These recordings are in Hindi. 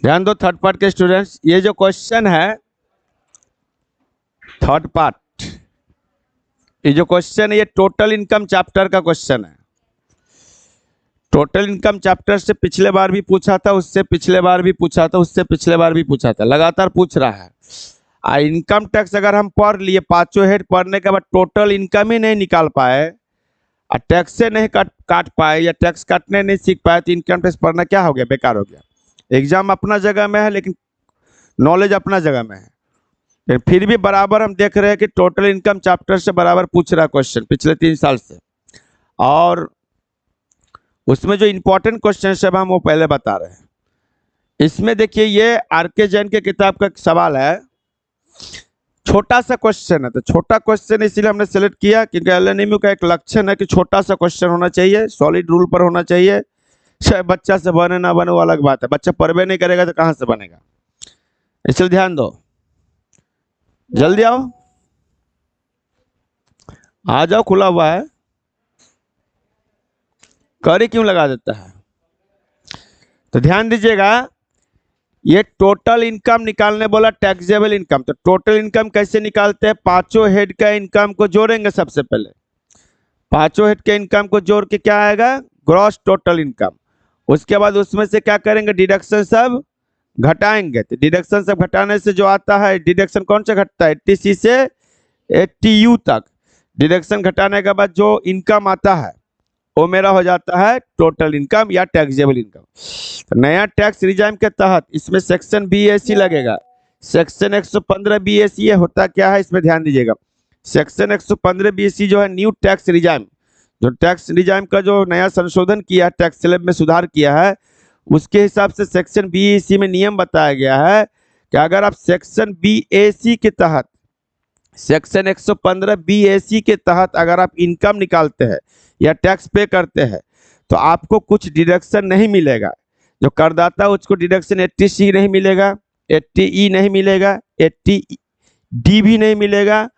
ध्यान दो थर्ड पार्ट के स्टूडेंट्स, ये जो क्वेश्चन है थर्ड पार्ट, ये जो क्वेश्चन है ये टोटल इनकम चैप्टर का क्वेश्चन है। टोटल इनकम चैप्टर से पिछले बार भी पूछा था, उससे पिछले बार भी पूछा था, उससे पिछले बार भी पूछा था, लगातार पूछ रहा है। इनकम टैक्स अगर हम पढ़ लिए, पांचों हेड पढ़ने के बाद टोटल इनकम ही नहीं निकाल पाए और टैक्स से नहीं काट पाए या टैक्स काटने नहीं सीख पाए तो इनकम टैक्स पढ़ना क्या हो गया, बेकार हो गया। एग्जाम अपना जगह में है लेकिन नॉलेज अपना जगह में है। फिर भी बराबर हम देख रहे हैं कि टोटल इनकम चैप्टर से बराबर पूछ रहा है क्वेश्चन पिछले 3 साल से, और उसमें जो इंपॉर्टेंट क्वेश्चन है हम वो पहले बता रहे हैं। इसमें देखिए ये आर.के. जैन के किताब का सवाल है, छोटा सा क्वेश्चन है, तो छोटा क्वेश्चन इसलिए हमने सेलेक्ट किया क्योंकि एलएनएमयू का एक लक्षण है कि छोटा सा क्वेश्चन होना चाहिए, सॉलिड रूल पर होना चाहिए। चाहे बच्चा से बने ना बने वो अलग बात है, बच्चा पढ़वे नहीं करेगा तो कहाँ से बनेगा, इसलिए ध्यान दो। जल्दी आओ, आ जाओ, खुला हुआ है, करी क्यों लगा देता है। तो ध्यान दीजिएगा, ये टोटल इनकम निकालने बोला, टैक्सेबल इनकम। तो टोटल इनकम कैसे निकालते हैं, पांचों हेड का इनकम को जोड़ेंगे। सबसे पहले पांचों हेड के इनकम को जोड़ के क्या आएगा, ग्रॉस टोटल इनकम। उसके बाद उसमें से क्या करेंगे, डिडक्शन सब घटाएंगे। तो डिडक्शन सब घटाने से जो आता है, डिडक्शन कौन सा घटता है, 80C से 80U तक। डिडक्शन घटाने के बाद जो इनकम आता है वो मेरा हो जाता है टोटल इनकम या टैक्सेबल इनकम। तो नया टैक्स रिजाइम के तहत इसमें सेक्शन BAC लगेगा। सेक्शन 115 BAC ये होता क्या है, इसमें ध्यान दीजिएगा। सेक्शन 115 BAC जो है न्यू टैक्स रिजाइम, जो टैक्स रिजाइम का जो नया संशोधन किया है, टैक्स स्लैब में सुधार किया है, उसके हिसाब से सेक्शन BAC में नियम बताया गया है कि अगर आप सेक्शन BAC के तहत, सेक्शन 115 BAC के तहत अगर आप इनकम निकालते हैं या टैक्स पे करते हैं तो आपको कुछ डिडक्शन नहीं मिलेगा। जो करदाता उसको डिडक्शन 80C नहीं मिलेगा, 80E नहीं मिलेगा, 80D भी नहीं मिलेगा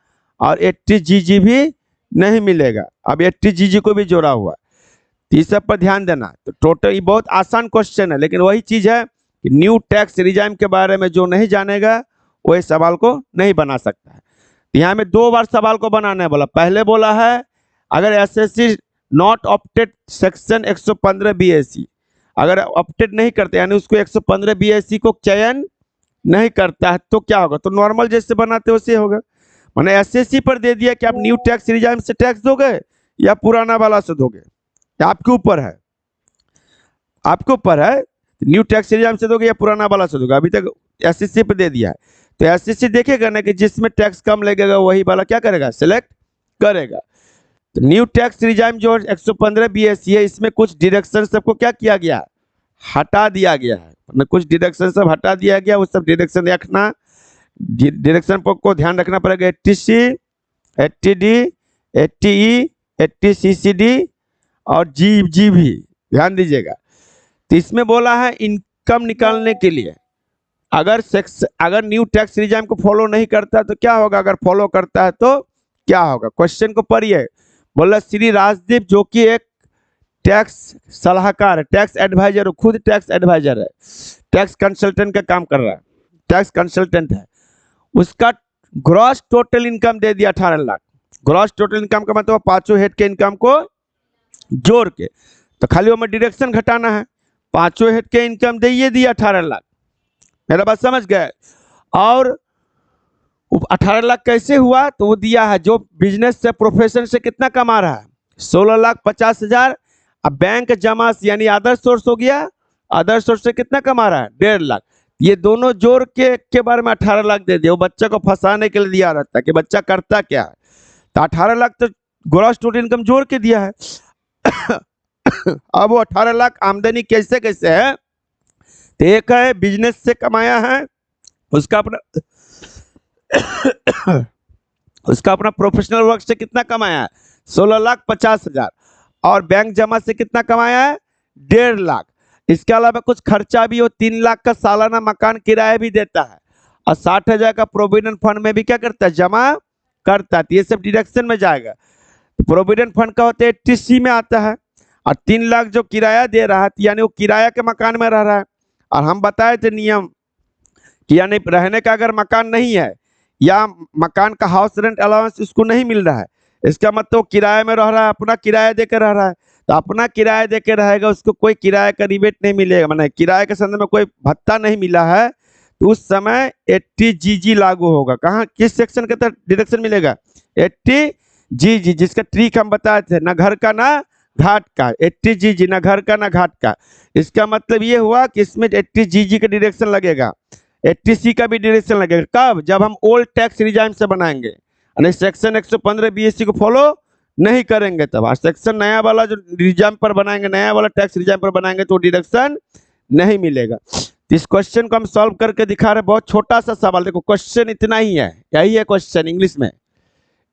और 80GG भी नहीं मिलेगा। अब 80GG को भी जोड़ा हुआ, तो इस सब पर ध्यान देना। तो टोटल ये बहुत आसान क्वेश्चन है, लेकिन वही चीज़ है कि न्यू टैक्स रिजाइम के बारे में जो नहीं जानेगा वो इस सवाल को नहीं बना सकता है। यहाँ में 2 बार सवाल को बनाने बोला। पहले बोला है अगर SSC not opted section 115 BAC, अगर ऑप्टेड नहीं करते यानी उसको 115 BAC को चयन नहीं करता है तो क्या होगा, तो नॉर्मल जैसे बनाते वैसे होगा। मैंने एसएससी पर दे दिया कि आप न्यू टैक्स रिजाइम से टैक्स दोगे या पुराना वाला से दोगे, आपके ऊपर है, आपके ऊपर है। न्यू टैक्स रिजाइम से दोगे या पुराना वाला से दोगे, अभी तक एसएससी पर दे दिया है। तो एसएससी देखेगा ना कि जिसमें टैक्स कम लगेगा वही वाला क्या करेगा, सिलेक्ट करेगा। तो न्यू टैक्स रिजाइम जो 115 BAC है, इसमें कुछ डिडक्शन सबको क्या किया गया, हटा दिया गया है। मतलब कुछ डिडक्शन सब हटा दिया गया, वो सब डिडक्शन रखना, डिडक्शन को ध्यान रखना पड़ेगा। 80C, 80D, 80E, 80CCD और GG भी ध्यान दीजिएगा। तो इसमें बोला है इनकम निकालने के लिए अगर न्यू टैक्स रिजाइम को फॉलो नहीं करता तो क्या होगा, अगर फॉलो करता है तो क्या होगा। क्वेश्चन को पढ़िए। बोला श्री राजदीप जो कि एक टैक्स सलाहकार है, टैक्स एडवाइजर, खुद टैक्स एडवाइजर है, टैक्स कंसल्टेंट का काम कर रहा है, टैक्स कंसल्टेंट है। उसका ग्रॉस टोटल इनकम दे दिया 18 लाख। ग्रॉस टोटल इनकम का मतलब पांचों हेड के इनकम को जोड़ के, तो खाली वो में डिडक्शन घटाना है। पांचों हेड के इनकम दे दिया 18 लाख, मेरा बात समझ गए। और 18 लाख कैसे हुआ, तो वो दिया है जो बिजनेस से, प्रोफेशन से कितना कमा रहा है, 16,50,000। अब बैंक जमा यानी अदर सोर्स हो गया, अदर सोर्स से कितना कमा रहा है, 1.5 लाख। ये दोनों जोड़ के बारे में 18 लाख दे दिया। वो बच्चा को फंसाने के लिए दिया रहता है कि बच्चा करता क्या है। तो 18 लाख तो ग्रॉस टोटल इनकम जोड़ के दिया है। अब वो 18 लाख आमदनी कैसे कैसे है, तो एक है बिजनेस से कमाया है, उसका अपना प्रोफेशनल वर्क से कितना कमाया है, 16,50,000। और बैंक जमा से कितना कमाया है, 1.5 लाख। इसके अलावा कुछ खर्चा भी हो, 3 लाख का सालाना मकान किराया भी देता है, और 60,000 का प्रोविडेंट फंड में भी क्या करता है, जमा करता है। ये सब डिडक्शन में जाएगा। तो प्रोविडेंट फंड का होता है 80C में आता है, और 3 लाख जो किराया दे रहा है यानी वो किराया के मकान में रह रहा है, और हम बताए थे नियम कि यानी रहने का अगर मकान नहीं है या मकान का हाउस रेंट अलाउंस इसको नहीं मिल रहा है, इसका मतलब वो किराए में रह रहा है, अपना किराया देकर रह रहा है, तो अपना किराया देकर रहेगा, उसको कोई किराए का रिबेट नहीं मिलेगा, माने किराए के संदर्भ में कोई भत्ता नहीं मिला है, तो उस समय 80GG लागू होगा। कहाँ किस सेक्शन के तहत डिडक्शन मिलेगा? 80GG, जिसका ट्रिक हम बताए थे, ना घर का ना घाट का। 80GG ना घर का ना घाट का। इसका मतलब ये हुआ कि इसमें 80GG का डिडक्शन लगेगा, 80C का भी डिडक्शन लगेगा। कब? जब हम ओल्ड टैक्स रिजाइम से बनाएंगे, यानी सेक्शन 115 BSC को फॉलो नहीं करेंगे तब। और सेक्शन नया वाला जो रिजाइम पर बनाएंगे, नया वाला टैक्स रिजाइम पर बनाएंगे तो डिडक्शन नहीं मिलेगा। तो इस क्वेश्चन को हम सॉल्व करके दिखा रहे हैं। बहुत छोटा सा सवाल, देखो क्वेश्चन इतना ही है, यही है क्वेश्चन, इंग्लिश में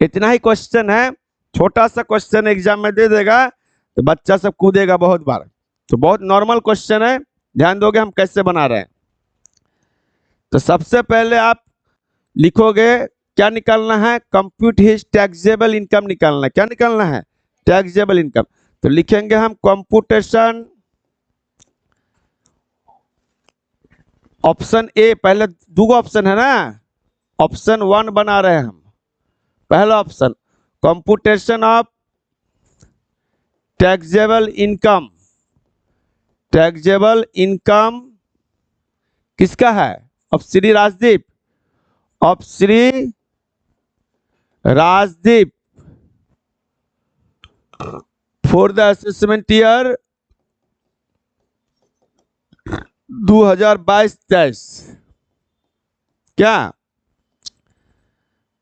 इतना ही क्वेश्चन है, छोटा सा क्वेश्चन एग्जाम में दे देगा तो बच्चा सब कूदेगा बहुत बार। तो बहुत नॉर्मल क्वेश्चन है, ध्यान दोगे हम कैसे बना रहे हैं। तो सबसे पहले आप लिखोगे क्या निकालना है? कंप्यूट हिज टैक्सेबल इनकम निकालना है। क्या निकालना है? Taxable income. तो लिखेंगे हम कंप्यूटेशन ऑप्शन ए, पहले दो ऑप्शन है ना, ऑप्शन 1 बना रहे हैं हम। पहला option computation of taxable income. Taxable income किसका है? Of Shri Rajdeep, of Shri Rajdeep for the assessment year 2022-23। क्या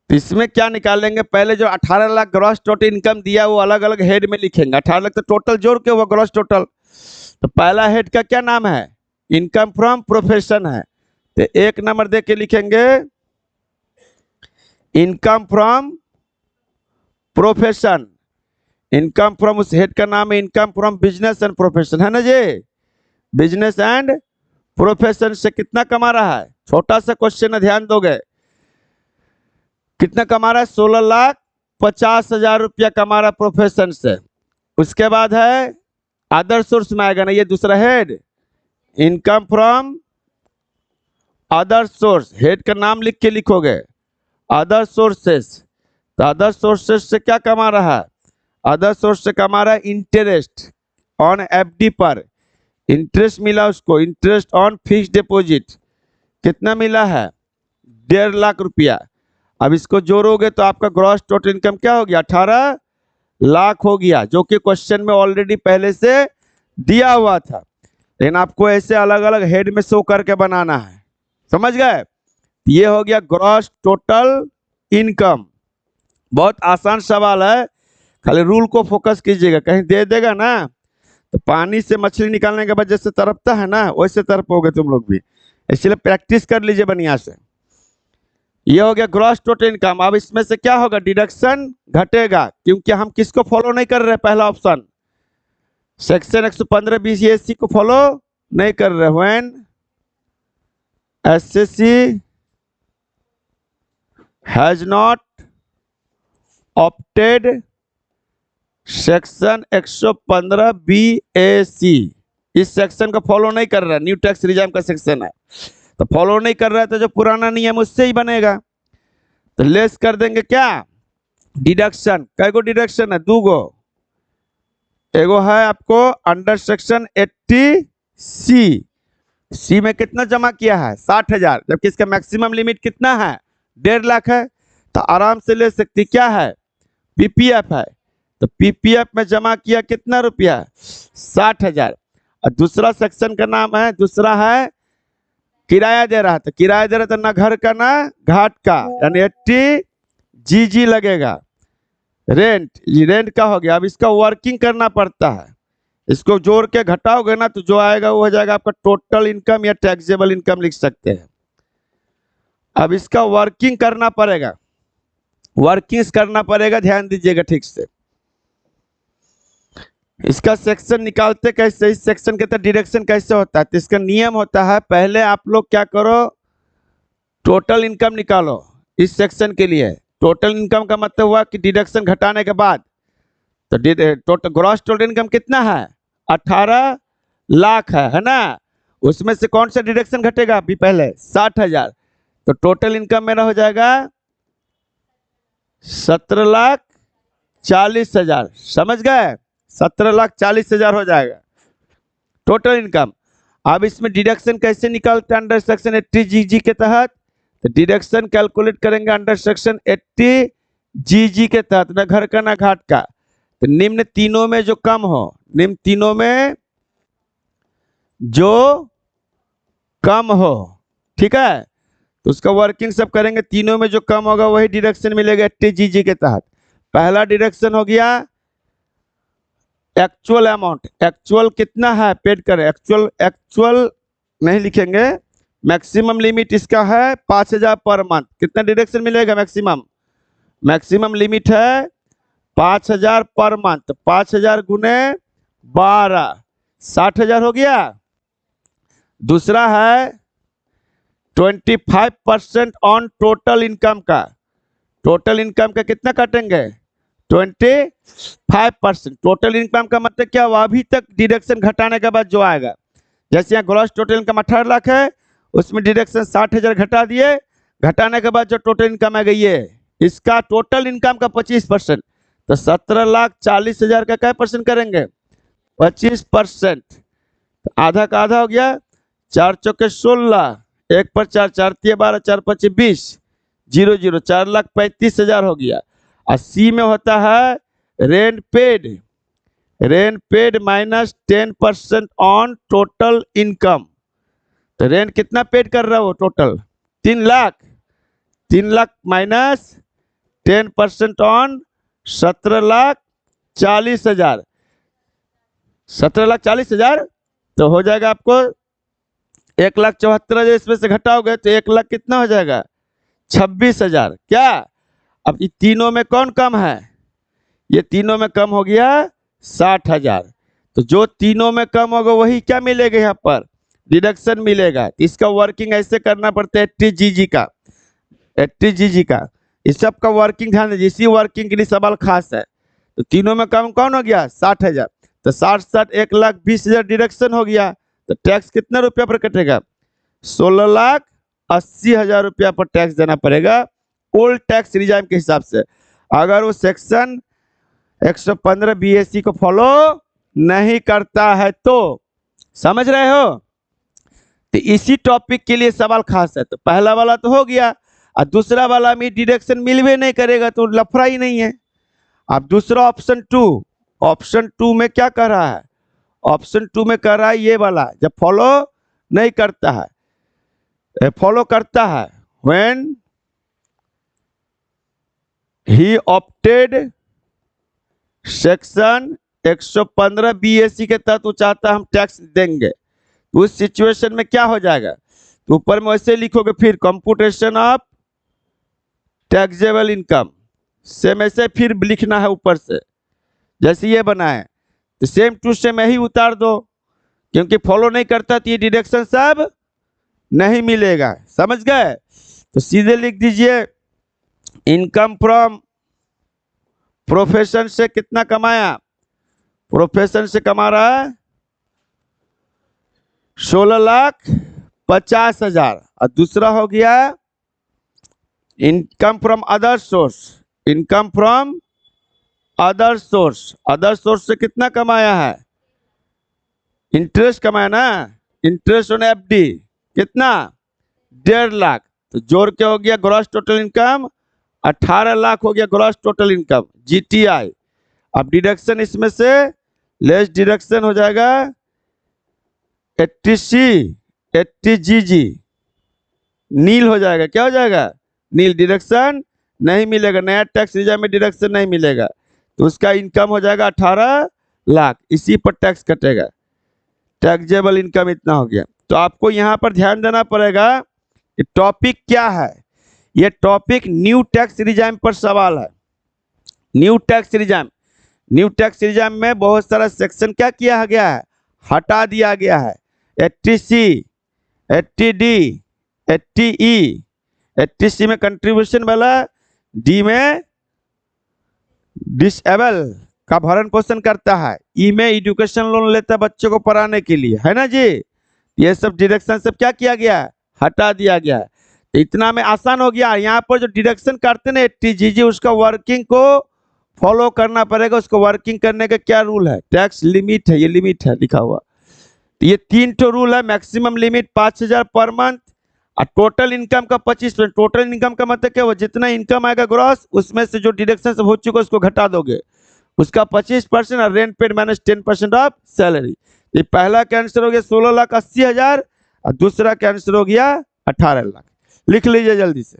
इसमें क्या निकालेंगे? पहले जो 18 लाख ग्रॉस टोटल इनकम दिया वो अलग अलग हेड में लिखेंगे। 18 लाख तो टोटल जोड़ के वो ग्रॉस टोटल। तो पहला हेड का क्या नाम है? इनकम फ्रॉम प्रोफेशन है, तो 1 नंबर दे के लिखेंगे income from profession. Income from उस हेड का नाम है income from business and profession, है ना जी? बिजनेस एंड प्रोफेशन से कितना कमा रहा है? छोटा सा क्वेश्चन है, ध्यान दोगे। कितना कमा रहा है? 16,50,000 रुपया कमा रहा है प्रोफेशन से। उसके बाद है अदर सोर्स में आएगा ना, ये दूसरा head, income from other source. Head का नाम लिख के लिखोगे अदर सोर्सेस। तो अदर सोर्सेस से क्या कमा रहा है? अदर सोर्स से कमा रहा है इंटरेस्ट ऑन FD पर। इंटरेस्ट मिला उसको, इंटरेस्ट ऑन फिक्स्ड डिपॉजिट कितना मिला है? 1.5 लाख रुपया। अब इसको जोड़ोगे तो आपका ग्रॉस टोटल इनकम क्या हो गया? 18 लाख हो गया, जो कि क्वेश्चन में ऑलरेडी पहले से दिया हुआ था, लेकिन आपको ऐसे अलग अलग हेड में शो करके बनाना है, समझ गए? ये हो गया ग्रॉस टोटल इनकम। बहुत आसान सवाल है, खाली रूल को फोकस कीजिएगा। कहीं दे देगा ना तो पानी से मछली निकालने के बाद जैसे तरपता है ना, वैसे तरपोगे तुम लोग भी, इसलिए प्रैक्टिस कर लीजिए बढ़िया से। ये हो गया ग्रॉस टोटल इनकम। अब इसमें से क्या होगा? डिडक्शन घटेगा, क्योंकि हम किसको फॉलो नहीं कर रहे? पहला ऑप्शन सेक्शन 115 BSC को फॉलो नहीं कर रहे। When SSC has not opted section 115 BAC, इस सेक्शन को फॉलो नहीं कर रहा, न्यू टैक्स रिजाइम का सेक्शन है, तो फॉलो नहीं कर रहा है, तो जो पुराना नियम उससे ही बनेगा। तो लेस कर देंगे क्या? डिडक्शन। कै गो डिडक्शन है? 2 गो। एगो है आपको अंडर सेक्शन 80C। सी में कितना जमा किया है? 60,000, जबकि इसका मैक्सिमम लिमिट कितना है? 1.5 लाख है, तो आराम से ले सकती। क्या है? PPF है, तो PPF में जमा किया कितना रुपया? 60,000। और दूसरा सेक्शन का नाम है, दूसरा है किराया दे रहा है, तो किराया दे रहा था ना घर का ना घाट का, यानी 80GG लगेगा। रेंट, ये रेंट का हो गया। अब इसका वर्किंग करना पड़ता है, इसको जोड़ के घटाओगे ना तो जो आएगा वो हो जाएगा आपका टोटल इनकम या टैक्सेबल इनकम लिख सकते हैं। अब इसका वर्किंग करना पड़ेगा, वर्किंग करना पड़ेगा, ध्यान दीजिएगा ठीक से। इसका सेक्शन निकालते कैसे? इस सेक्शन के तहत डिडक्शन कैसे होता है? तो इसका नियम होता है, पहले आप लोग क्या करो, टोटल इनकम निकालो। इस सेक्शन के लिए टोटल इनकम का मतलब हुआ कि डिडक्शन घटाने के बाद, तो टोटल ग्रॉस टोटल इनकम कितना है? 18 लाख है ना? उसमें से कौन सा डिडक्शन घटेगा अभी पहले 60,000, तो टोटल इनकम मेरा हो जाएगा 17,40,000। समझ गए? 17,40,000 हो जाएगा टोटल इनकम। अब इसमें डिडक्शन कैसे निकालते हैं अंडर सेक्शन 80 जीजी के तहत? तो डिडक्शन कैलकुलेट करेंगे अंडर सेक्शन 80 जीजी के तहत, ना घर का ना घाट का। तो निम्न तीनों में जो कम हो, निम्न तीनों में जो कम हो, ठीक है, तो उसका वर्किंग सब करेंगे। तीनों में जो कम होगा वही डिडक्शन मिलेगा 80 जीजी के तहत। पहला डिडक्शन हो गया एक्चुअल अमाउंट। एक्चुअल कितना है पेड करें? एक्चुअल नहीं लिखेंगे, मैक्सिमम लिमिट इसका है 5,000 पर मंथ। कितना डिडक्शन मिलेगा मैक्सिमम? मैक्सिमम लिमिट है 5,000 पर मंथ। 5,000 गुने 12, 60,000 हो गया। दूसरा है 25% ऑन टोटल इनकम का। टोटल इनकम का कितना काटेंगे? 25%। टोटल इनकम का मतलब क्या हुआ? अभी तक डिडक्शन घटाने के बाद जो आएगा। जैसे यहाँ ग्रॉस टोटल इनकम 18 लाख है, उसमें डिडक्शन 60,000 घटा दिए, घटाने के बाद जो टोटल इनकम आ गई है इसका टोटल इनकम का 25%, तो 17,40,000 का क्या परसेंट करेंगे? 25%। तो आधा का आधा हो गया, 4 चौके 16, 1 पर 4, 4 तिया 12, 4 पच्चीस 20, 0 0, 4,35,000 हो गया। और सी में होता है rent paid. Rent paid minus 10% on total income. तो रेंट कितना पेड कर रहा हो total? 3 lakh. 3 lakh minus 10% on 17,40,000। 17,40,000 तो हो जाएगा आपको 1,74,000। इसमें से घटाओगे तो 1 लाख कितना हो जाएगा? 26,000। क्या? अब ये तीनों में कौन कम है? ये तीनों में कम हो गया 60,000। तो जो तीनों में कम होगा वही क्या मिलेगा? यहाँ पर डिडक्शन मिलेगा। इसका वर्किंग ऐसे करना पड़ता है 80 जीजी का। 80 जीजी का इस सब का वर्किंग ध्यान दीजिए, इसी वर्किंग के लिए सवाल खास है। तो तीनों में कम कौन हो गया? 60,000। तो 60 1,20,000 डिडक्शन हो गया। तो टैक्स कितना रुपया पर कटेगा? 16,80,000 रुपया पर टैक्स देना पड़ेगा ओल्ड टैक्स रिजाइम के हिसाब से, अगर वो सेक्शन 115 बीएससी को फॉलो नहीं करता है तो। समझ रहे हो? तो इसी टॉपिक के लिए सवाल खास है। तो पहला वाला तो हो गया, और दूसरा वाला में डिडक्शन मिलवे नहीं करेगा तो लफड़ा ही नहीं है। अब दूसरा ऑप्शन 2, ऑप्शन 2 में क्या कर रहा है? ऑप्शन 2 में कर रहा है ये वाला, जब फॉलो नहीं करता है, फॉलो करता है when he opted section 115 BSc के तहत वो चाहता हम टैक्स देंगे, तो उस सिचुएशन में क्या हो जाएगा? तो ऊपर में वैसे लिखोगे, फिर computation of taxable income same ऐसे फिर लिखना है ऊपर से, जैसे ये बना है तो सेम टू सेम यही उतार दो, क्योंकि फॉलो नहीं करता तो ये डिडक्शन सब नहीं मिलेगा। समझ गए? तो सीधे लिख दीजिए इनकम फ्रॉम प्रोफेशन से कितना कमाया? प्रोफेशन से कमा रहा है 16,50,000। और दूसरा हो गया income from other source. Income from other source, other source से कितना कमाया है? इंटरेस्ट कमाया ना, इंटरेस्ट ऑन एफडी कितना? 1.5 लाख। तो जोड़ के हो गया ग्रॉस टोटल इनकम 18 लाख हो गया ग्रॉस टोटल इनकम जीटीआई। अब डिडक्शन इसमें से लेस डिडक्शन हो जाएगा 80C 80GG नील हो जाएगा। क्या हो जाएगा? नील। डिडक्शन नहीं मिलेगा, नया टैक्स रिजाइम में डिडक्शन नहीं मिलेगा, तो उसका इनकम हो जाएगा 18 लाख। इसी पर टैक्स कटेगा। टैक्सेबल इनकम इतना हो गया। तो आपको यहाँ पर ध्यान देना पड़ेगा कि टॉपिक क्या है। ये टॉपिक न्यू टैक्स रिजाइम पर सवाल है। New tax regime, new tax regime में बहुत सारा सेक्शन क्या किया गया है? हटा दिया गया है। 80C 80D 80E, 80C में कंट्रीब्यूशन वाला, डी में डिसेबल का भरण पोषण करता है, ई में एजुकेशन लोन लेता है बच्चों को पढ़ाने के लिए, है ना जी। ये सब डिडक्शन सब क्या किया गया है, हटा दिया गया है। तो इतना में आसान हो गया। यहाँ पर जो डिडक्शन करते ना 80GG, उसका वर्किंग को फॉलो करना पड़ेगा। उसको वर्किंग करने का क्या रूल है, टैक्स लिमिट है, ये लिमिट है लिखा हुआ। तो ये 3 तो रूल है। मैक्सिमम लिमिट 5000 पर मंथ और टोटल इनकम का 25%। टोटल इनकम का मतलब क्या हुआ, जितना इनकम आएगा ग्रॉस, उसमें से जो डिडक्शन सब हो चुका है उसको घटा दोगे, उसका 25% और rent paid minus 10% of salary. ये पहला कैंसिल हो गया 16,80,000 और दूसरा कैंसिल हो गया 18 लाख। लिख लीजिए जल्दी से।